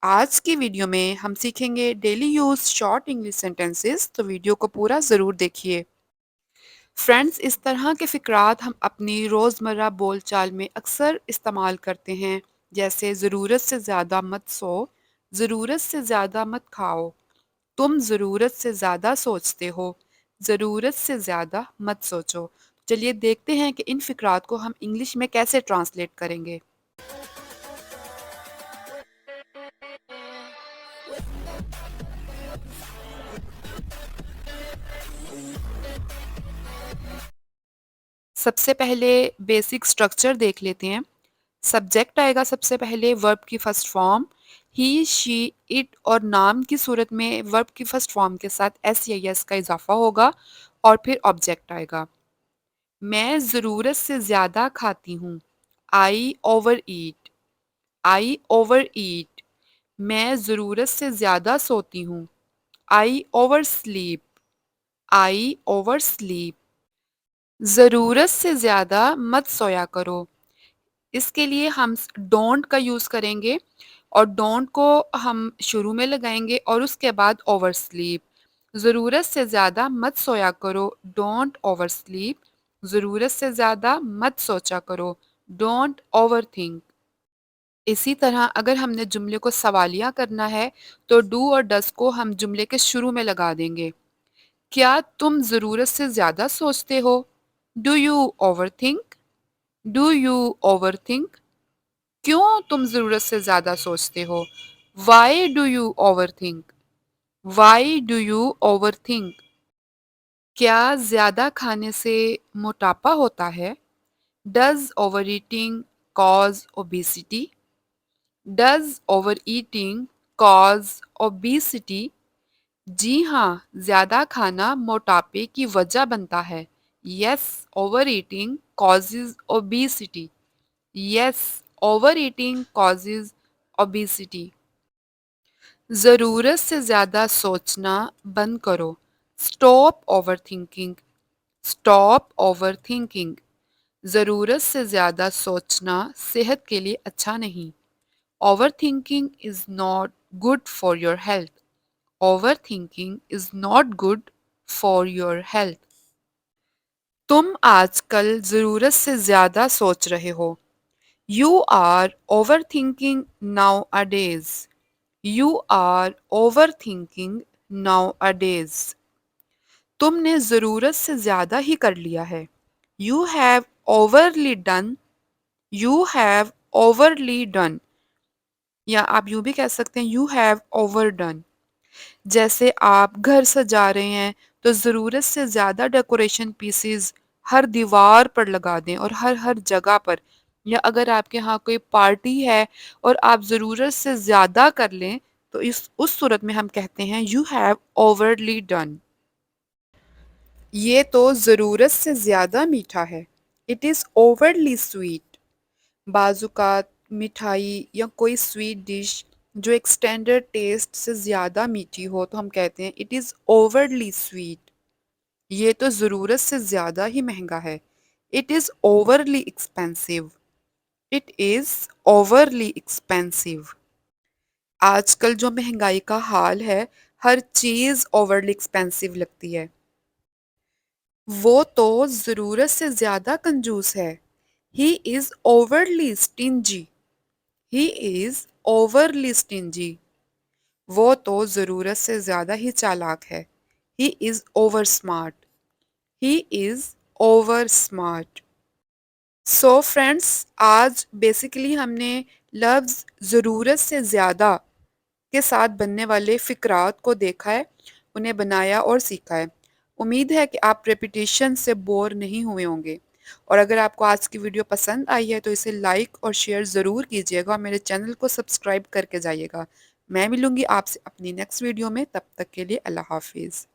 آج کی ویڈیو میں ہم سیکھیں گے daily use short English sentences, تو ویڈیو کو پورا ضرور دیکھیے۔ فرینڈز، اس طرح کے فقرات ہم اپنی روزمرہ بول چال میں اکثر استعمال کرتے ہیں، جیسے ضرورت سے زیادہ مت سو، ضرورت سے زیادہ مت کھاؤ، تم ضرورت سے زیادہ سوچتے ہو، ضرورت سے زیادہ مت سوچو۔ چلیے دیکھتے ہیں کہ ان فقرات کو ہم انگلش میں کیسے ٹرانسلیٹ کریں گے۔ سب سے پہلے بیسک سٹرکچر دیکھ لیتے ہیں۔ سبجیکٹ آئے گا سب سے پہلے، ورب کی first form he, she, it, اور نام کی صورت میں ورب کی فرسٹ فارم کے ساتھ ایس یا یس کا اضافہ ہوگا، اور پھر آبجیکٹ آئے گا۔ میں ضرورت سے زیادہ کھاتی ہوں، I over eat, I over eat. میں ضرورت سے زیادہ سوتی ہوں، I over sleep, I over sleep. ضرورت سے زیادہ مت سویا کرو، اس کے لیے ہم ڈونٹ کا یوز کریں گے، اور ڈونٹ کو ہم شروع میں لگائیں گے اور اس کے بعد اوور سلیپ۔ ضرورت سے زیادہ مت سویا کرو، ڈونٹ اوور سلیپ۔ ضرورت سے زیادہ مت سوچا کرو، ڈونٹ اوور تھنک۔ اسی طرح اگر ہم نے جملے کو سوالیہ کرنا ہے تو ڈو اور ڈز کو ہم جملے کے شروع میں لگا دیں گے۔ کیا تم ضرورت سے زیادہ سوچتے ہو؟ Do you over think? Do you over think? کیوں تم ضرورت سے زیادہ سوچتے ہو؟ Why do you over think? Why do you over think? کیا زیادہ کھانے سے موٹاپا ہوتا ہے؟ Does over eating cause obesity? Does over eating cause obesity? جی ہاں، زیادہ کھانا موٹاپے کی وجہ بنتا ہے۔ Yes, over eating causes obesity. Yes, over eating causes obesity. ضرورت سے زیادہ سوچنا بند کرو، stop over thinking. Stop over thinking. ضرورت سے زیادہ سوچنا صحت کے لیے اچھا نہیں۔ Over thinking is not good for your health. Over thinking is not good for your health. تم آج کل ضرورت سے زیادہ سوچ رہے ہو۔ You are over thinking nowadays. You are over thinking nowadays. تم نے ضرورت سے زیادہ ہی کر لیا ہے۔ You have overly done. You have overly done, یا آپ یوں بھی کہہ سکتے ہیں یو ہیو اوور ڈن۔ جیسے آپ گھر سجا رہے ہیں تو ضرورت سے زیادہ ڈیکوریشن پیسز ہر دیوار پر لگا دیں اور ہر جگہ پر، یا اگر آپ کے ہاں کوئی پارٹی ہے اور آپ ضرورت سے زیادہ کر لیں تو اس صورت میں ہم کہتے ہیں یو ہیو اوورلی ڈن۔ یہ تو ضرورت سے زیادہ میٹھا ہے، اٹ از اوورلی سویٹ۔ بعض اوقات مٹھائی یا کوئی سویٹ ڈش جو ایک سٹینڈرڈ ٹیسٹ سے زیادہ میٹھی ہو تو ہم کہتے ہیں اٹ از اوورلی سویٹ۔ یہ تو ضرورت سے زیادہ ہی مہنگا ہے، it is overly expensive. It is overly expensive. آج کل جو مہنگائی کا حال ہے، ہر چیز اوورلی ایکسپینسو لگتی ہے۔ وہ تو ضرورت سے زیادہ کنجوس ہے، he is overly stingy. He is overly stingy. وہ تو ضرورت سے زیادہ ہی چالاک ہے، he is over smart. He is over smart. So friends, آج بیسیکلی ہم نے لفظ ضرورت سے زیادہ کے ساتھ بننے والے فقرات کو دیکھا ہے، انہیں بنایا اور سیکھا ہے۔ امید ہے کہ آپ ریپیٹیشن سے بور نہیں ہوئے ہوں گے، اور اگر آپ کو آج کی ویڈیو پسند آئی ہے تو اسے لائک اور شیئر ضرور کیجیے گا، اور میرے چینل کو سبسکرائب کر کے جائیے گا۔ میں ملوں گی آپ سے اپنی نیکسٹ ویڈیو میں، تب تک کے لیے اللہ حافظ۔